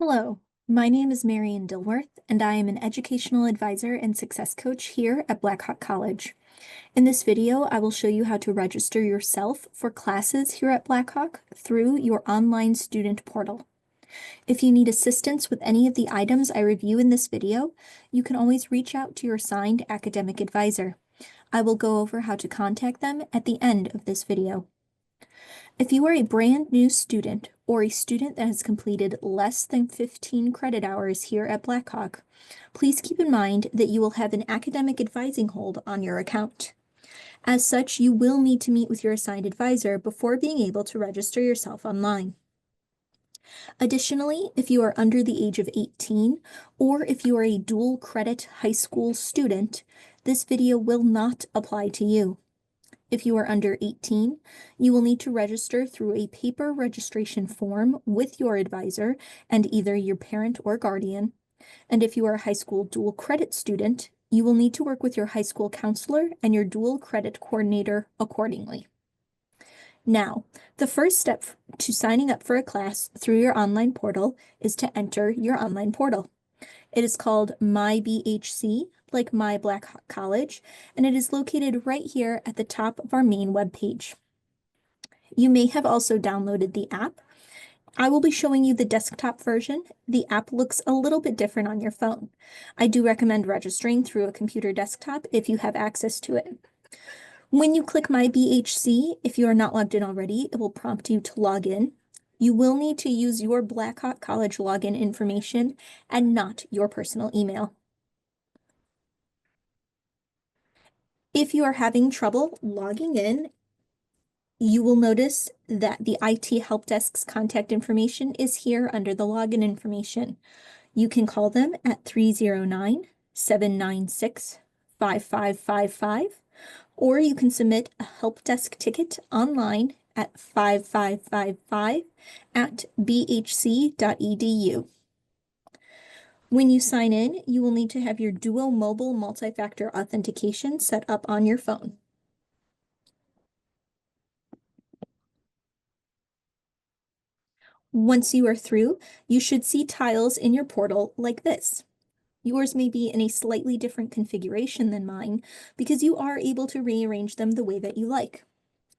Hello, my name is Marian Dilworth, and I am an educational advisor and success coach here at Blackhawk College. In this video, I will show you how to register yourself for classes here at Blackhawk through your online student portal. If you need assistance with any of the items I review in this video, you can always reach out to your assigned academic advisor. I will go over how to contact them at the end of this video. If you are a brand new student or a student that has completed less than 15 credit hours here at Blackhawk, please keep in mind that you will have an academic advising hold on your account. As such, you will need to meet with your assigned advisor before being able to register yourself online. Additionally, if you are under the age of 18, or if you are a dual credit high school student, this video will not apply to you. If you are under 18, you will need to register through a paper registration form with your advisor and either your parent or guardian. And if you are a high school dual credit student, you will need to work with your high school counselor and your dual credit coordinator accordingly. Now, the first step to signing up for a class through your online portal is to enter your online portal. It is called myBHC, like My Blackhawk College, and it is located right here at the top of our main web page. You may have also downloaded the app. I will be showing you the desktop version. The app looks a little bit different on your phone. I do recommend registering through a computer desktop if you have access to it. When you click myBHC, if you are not logged in already, it will prompt you to log in. You will need to use your Blackhawk College login information and not your personal email. If you are having trouble logging in, you will notice that the IT help desk's contact information is here under the login information. You can call them at 309-796-5555, or you can submit a help desk ticket online at 5555@bhc.edu. When you sign in, you will need to have your Duo Mobile multi-factor authentication set up on your phone. Once you are through, you should see tiles in your portal like this. Yours may be in a slightly different configuration than mine because you are able to rearrange them the way that you like.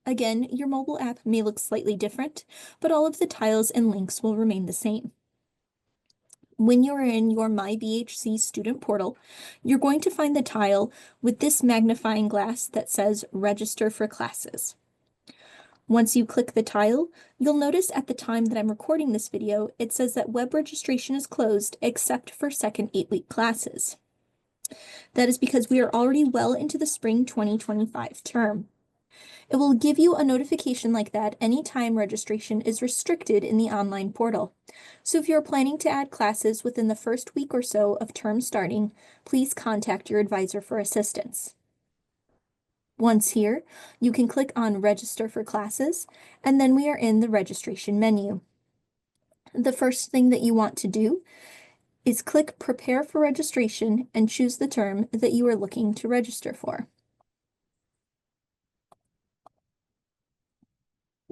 Again, your mobile app may look slightly different, but all of the tiles and links will remain the same. When you are in your myBHC student portal, you're going to find the tile with this magnifying glass that says Register for Classes. Once you click the tile, you'll notice at the time that I'm recording this video, it says that web registration is closed except for second 8-week classes. That is because we are already well into the spring 2025 term. It will give you a notification like that anytime registration is restricted in the online portal. So if you're planning to add classes within the first week or so of term starting, please contact your advisor for assistance. Once here, you can click on Register for Classes, and then we are in the registration menu. The first thing that you want to do is click Prepare for Registration and choose the term that you are looking to register for.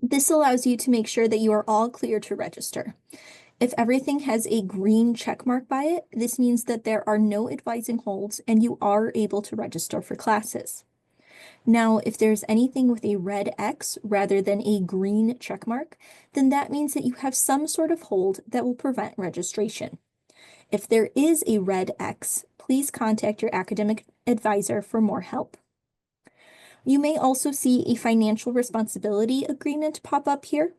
This allows you to make sure that you are all clear to register. If everything has a green check mark by it, this means that there are no advising holds and you are able to register for classes. Now, if there's anything with a red X rather than a green check mark, then that means that you have some sort of hold that will prevent registration. If there is a red X, please contact your academic advisor for more help. You may also see a financial responsibility agreement pop up here.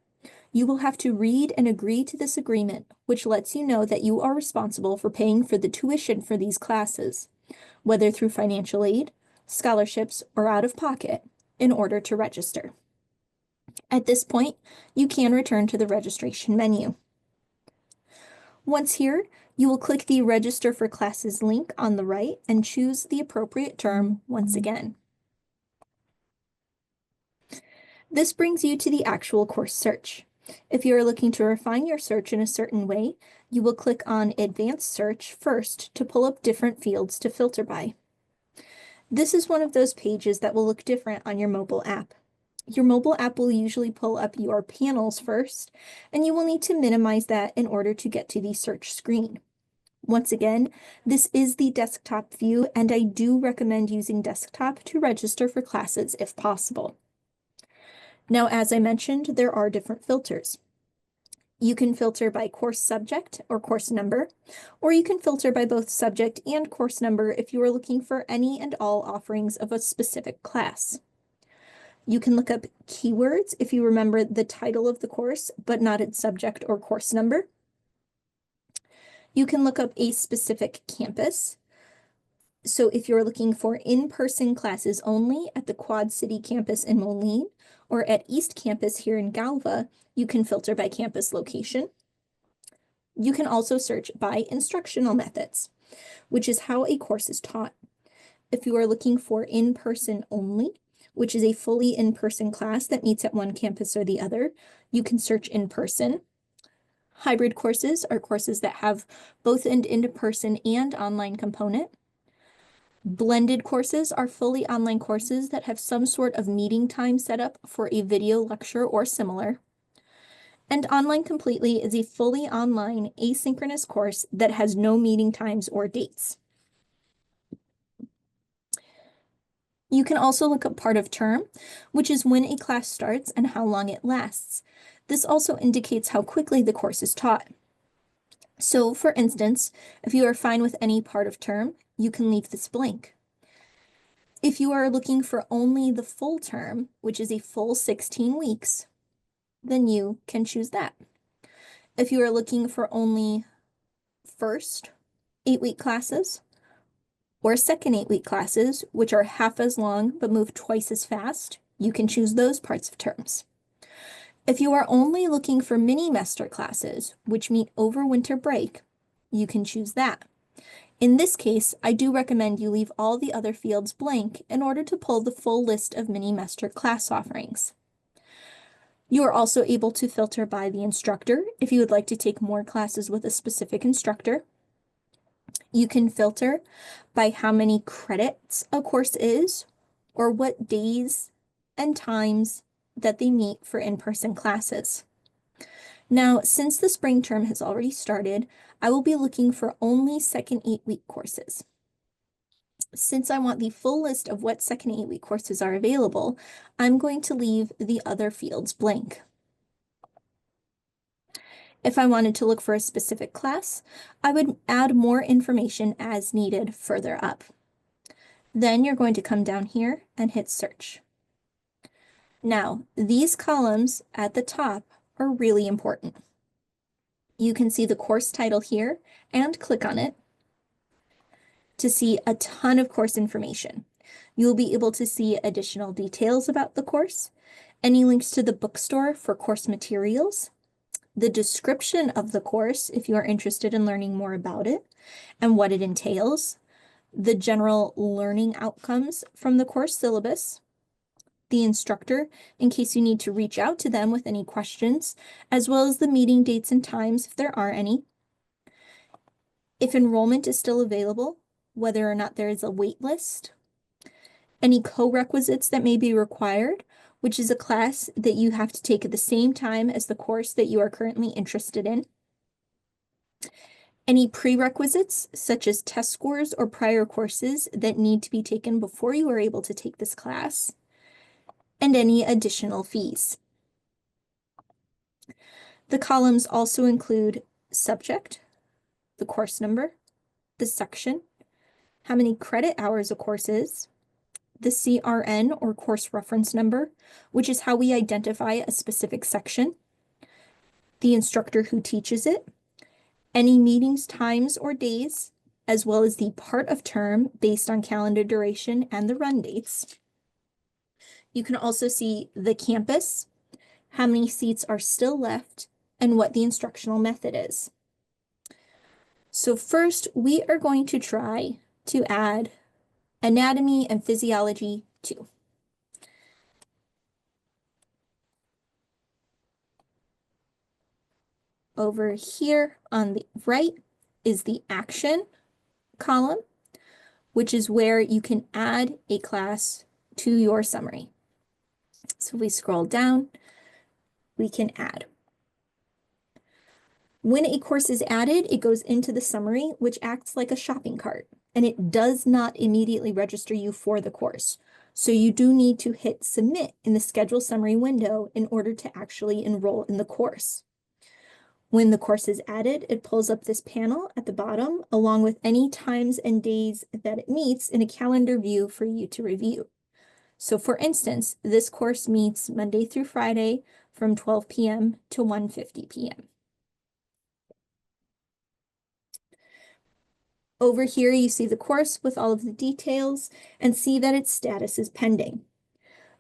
You will have to read and agree to this agreement, which lets you know that you are responsible for paying for the tuition for these classes, whether through financial aid, scholarships, or out of pocket, in order to register. At this point, you can return to the registration menu. Once here, you will click the Register for Classes link on the right and choose the appropriate term once again. This brings you to the actual course search. If you are looking to refine your search in a certain way, you will click on Advanced Search first to pull up different fields to filter by. This is one of those pages that will look different on your mobile app. Your mobile app will usually pull up your panels first, and you will need to minimize that in order to get to the search screen. Once again, this is the desktop view, and I do recommend using desktop to register for classes if possible. Now, as I mentioned, there are different filters. You can filter by course subject or course number, or you can filter by both subject and course number if you are looking for any and all offerings of a specific class. You can look up keywords if you remember the title of the course, but not its subject or course number. You can look up a specific campus. So if you're looking for in-person classes only at the Quad City campus in Moline or at East Campus here in Galva, you can filter by campus location. You can also search by instructional methods, which is how a course is taught. If you are looking for in-person only, which is a fully in-person class that meets at one campus or the other, you can search in person. Hybrid courses are courses that have both an in-person and online component. Blended courses are fully online courses that have some sort of meeting time set up for a video lecture or similar. And online completely is a fully online asynchronous course that has no meeting times or dates. You can also look up part of term, which is when a class starts and how long it lasts. This also indicates how quickly the course is taught. So, for instance, if you are fine with any part of term, you can leave this blank. If you are looking for only the full term, which is a full 16 weeks, then you can choose that. If you are looking for only first 8-week classes or second 8-week classes, which are half as long but move twice as fast, you can choose those parts of terms. If you are only looking for mini-mester classes, which meet over winter break, you can choose that. In this case, I do recommend you leave all the other fields blank in order to pull the full list of mini-mester class offerings. You are also able to filter by the instructor if you would like to take more classes with a specific instructor. You can filter by how many credits a course is or what days and times that they meet for in-person classes. Now, since the spring term has already started, I will be looking for only second 8-week courses. Since I want the full list of what second 8-week courses are available, I'm going to leave the other fields blank. If I wanted to look for a specific class, I would add more information as needed further up. Then you're going to come down here and hit search. Now, these columns at the top are really important. You can see the course title here and click on it to see a ton of course information. You'll be able to see additional details about the course, any links to the bookstore for course materials, the description of the course if you are interested in learning more about it and what it entails, the general learning outcomes from the course syllabus, the instructor in case you need to reach out to them with any questions, as well as the meeting dates and times if there are any. If enrollment is still available, whether or not there is a wait list, any co-requisites that may be required, which is a class that you have to take at the same time as the course that you are currently interested in, any prerequisites such as test scores or prior courses that need to be taken before you are able to take this class, and any additional fees. The columns also include subject, the course number, the section, how many credit hours a course is, the CRN or course reference number, which is how we identify a specific section, the instructor who teaches it, any meetings, times, or days, as well as the part of term based on calendar duration and the run dates. You can also see the campus, how many seats are still left, and what the instructional method is. So first, we are going to try to add Anatomy and Physiology 2. Over here on the right is the action column, which is where you can add a class to your summary. So if we scroll down, we can add. When a course is added, it goes into the summary, which acts like a shopping cart, and it does not immediately register you for the course. So you do need to hit submit in the schedule summary window in order to actually enroll in the course. When the course is added, it pulls up this panel at the bottom, along with any times and days that it meets in a calendar view for you to review. So for instance, this course meets Monday through Friday from 12 p.m. to 1:50 p.m. Over here, you see the course with all of the details and see that its status is pending.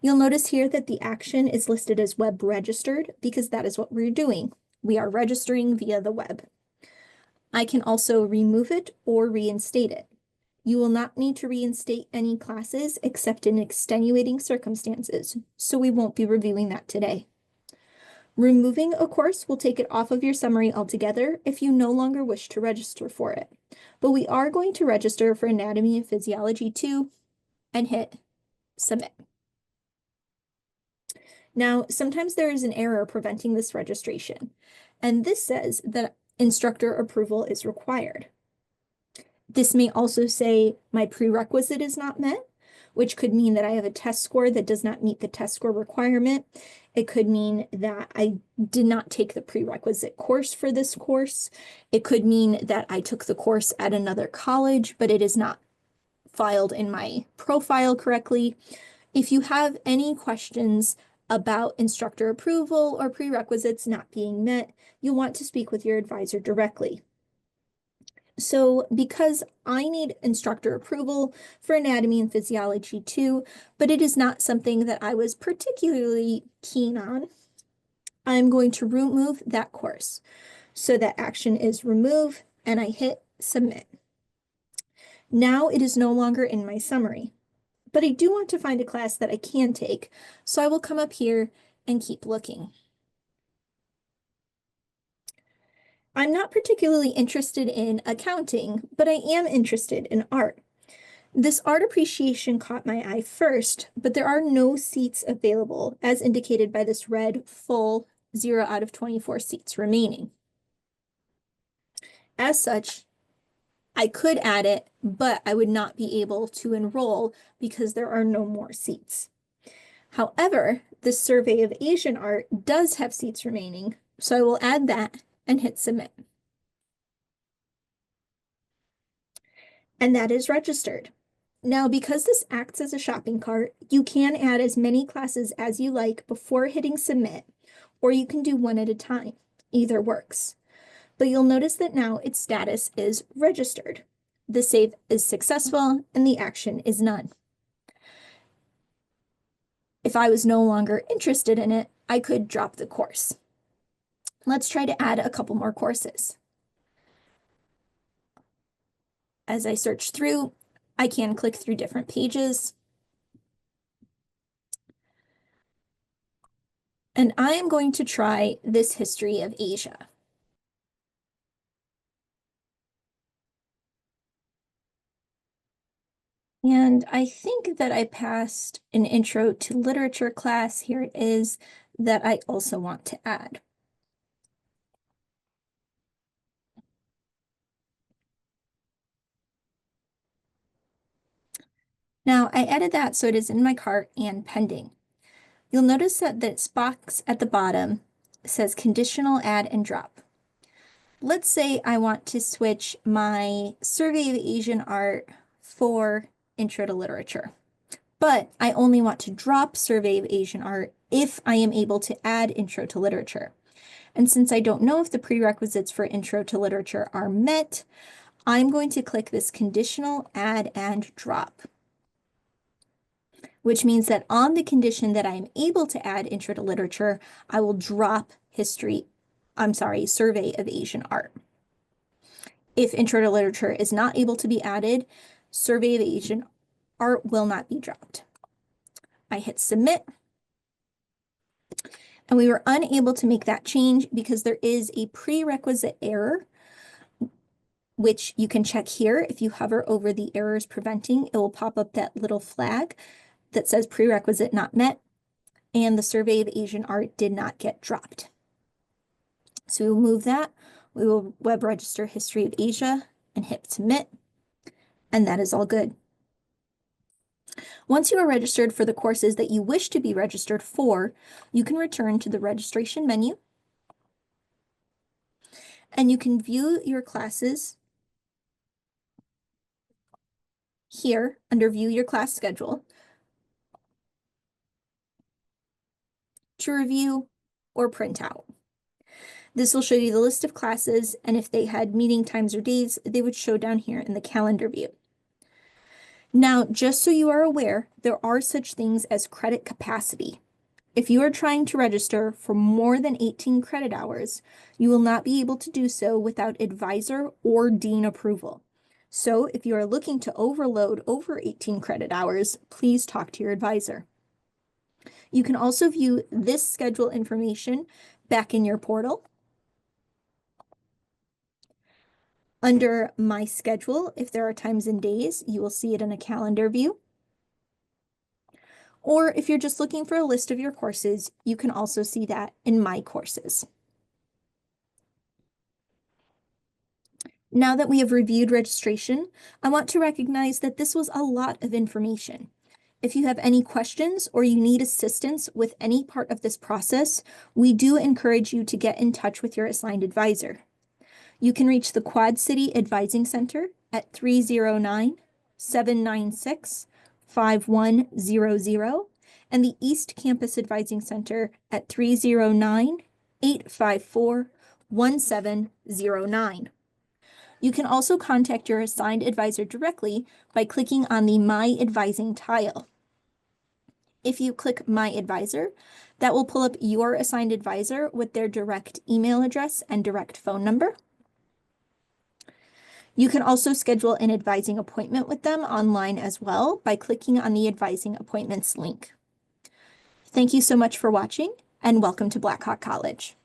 You'll notice here that the action is listed as web registered because that is what we're doing. We are registering via the web. I can also remove it or reinstate it. You will not need to reinstate any classes except in extenuating circumstances, so we won't be reviewing that today. Removing a course will take it off of your summary altogether if you no longer wish to register for it. But we are going to register for Anatomy and Physiology 2 and hit submit. Now, sometimes there is an error preventing this registration, and this says that instructor approval is required. This may also say my prerequisite is not met, which could mean that I have a test score that does not meet the test score requirement. It could mean that I did not take the prerequisite course for this course. It could mean that I took the course at another college, but it is not filed in my profile correctly. If you have any questions about instructor approval or prerequisites not being met, you'll want to speak with your advisor directly. So because I need instructor approval for Anatomy and Physiology 2, but it is not something that I was particularly keen on, I'm going to remove that course. So that action is remove, and I hit submit. Now it is no longer in my summary, but I do want to find a class that I can take, so I will come up here and keep looking. I'm not particularly interested in accounting, but I am interested in art. This art appreciation caught my eye first, but there are no seats available, as indicated by this red full 0 out of 24 seats remaining. As such, I could add it, but I would not be able to enroll because there are no more seats. However, the Survey of Asian Art does have seats remaining, so I will add that and hit submit. And that is registered. Now, because this acts as a shopping cart, you can add as many classes as you like before hitting submit, or you can do one at a time. Either works. But you'll notice that now its status is registered. The save is successful and the action is none. If I was no longer interested in it, I could drop the course. Let's try to add a couple more courses. As I search through, I can click through different pages. And I am going to try this history of Asia. And I think that I passed an intro to literature class. Here it is that I also want to add. Now I added that so it is in my cart and pending. You'll notice that this box at the bottom says Conditional Add and Drop. Let's say I want to switch my Survey of Asian Art for Intro to Literature, but I only want to drop Survey of Asian Art if I am able to add Intro to Literature. And since I don't know if the prerequisites for Intro to Literature are met, I'm going to click this Conditional Add and Drop, which means that on the condition that I'm able to add Intro to Literature, I will drop Survey of Asian Art. If Intro to Literature is not able to be added, Survey of Asian Art will not be dropped. I hit submit, and we were unable to make that change because there is a prerequisite error, which you can check here. If you hover over the errors preventing, it will pop up that little flag that says prerequisite not met. and the Survey of Asian Art did not get dropped. So we will move that. We will web register History of Asia and hit submit, and that is all good. Once you are registered for the courses that you wish to be registered for, you can return to the registration menu, and you can view your classes here under View Your Class Schedule to review or print out. This will show you the list of classes, and if they had meeting times or days, they would show down here in the calendar view. Now, just so you are aware, there are such things as credit capacity. If you are trying to register for more than 18 credit hours, you will not be able to do so without advisor or dean approval. So if you are looking to overload over 18 credit hours, please talk to your advisor. You can also view this schedule information back in your portal. Under My Schedule, if there are times and days, you will see it in a calendar view. Or if you're just looking for a list of your courses, you can also see that in My Courses. Now that we have reviewed registration, I want to recognize that this was a lot of information. If you have any questions or you need assistance with any part of this process, we do encourage you to get in touch with your assigned advisor. You can reach the Quad City Advising Center at 309-796-5100 and the East Campus Advising Center at 309-854-1709. You can also contact your assigned advisor directly by clicking on the My Advising tile. If you click My Advisor, that will pull up your assigned advisor with their direct email address and direct phone number. You can also schedule an advising appointment with them online as well by clicking on the Advising Appointments link. Thank you so much for watching, and welcome to Blackhawk College.